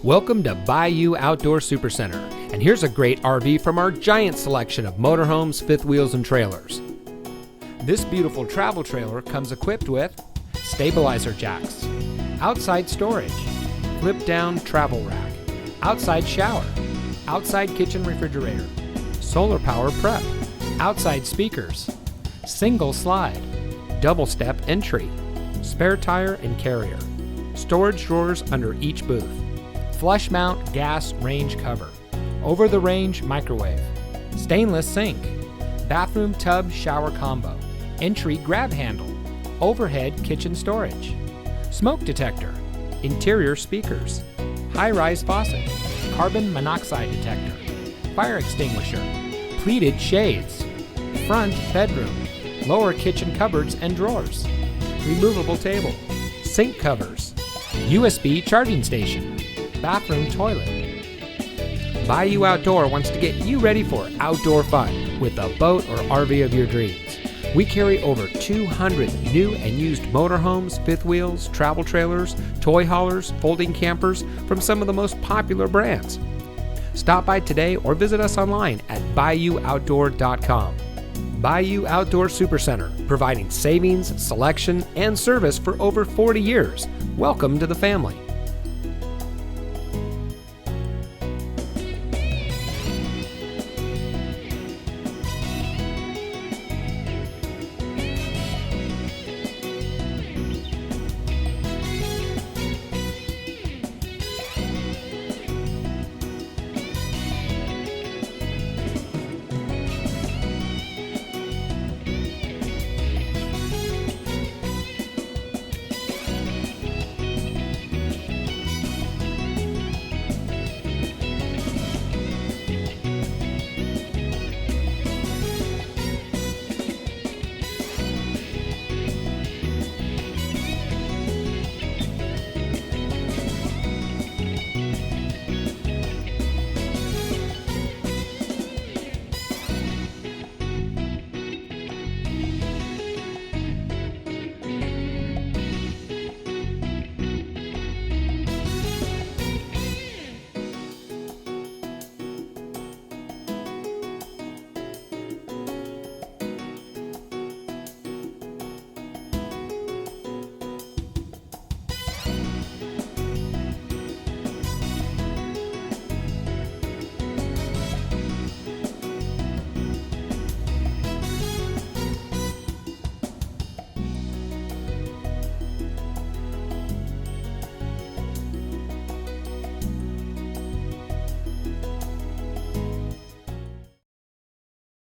Welcome to Bayou Outdoor Supercenter, and here's a great RV from our giant selection of motorhomes, fifth wheels, and trailers. This beautiful travel trailer comes equipped with stabilizer jacks, outside storage, flip-down travel rack, outside shower, outside kitchen refrigerator, solar power prep, outside speakers, single slide, double step entry, spare tire and carrier, storage drawers under each booth, flush mount gas range cover, over the range microwave, stainless sink, bathroom tub shower combo, entry grab handle, overhead kitchen storage, smoke detector, interior speakers, high-rise faucet, carbon monoxide detector, fire extinguisher, pleated shades, front bedroom, lower kitchen cupboards and drawers, removable table, sink covers, USB charging station, bathroom toilet. Bayou Outdoor wants to get you ready for outdoor fun with the boat or RV of your dreams. We carry over 200 new and used motorhomes, fifth wheels, travel trailers, toy haulers, folding campers from some of the most popular brands. Stop by today or visit us online at BayouOutdoor.com. Bayou Outdoor Supercenter, providing savings, selection, and service for over 40 years. Welcome to the family.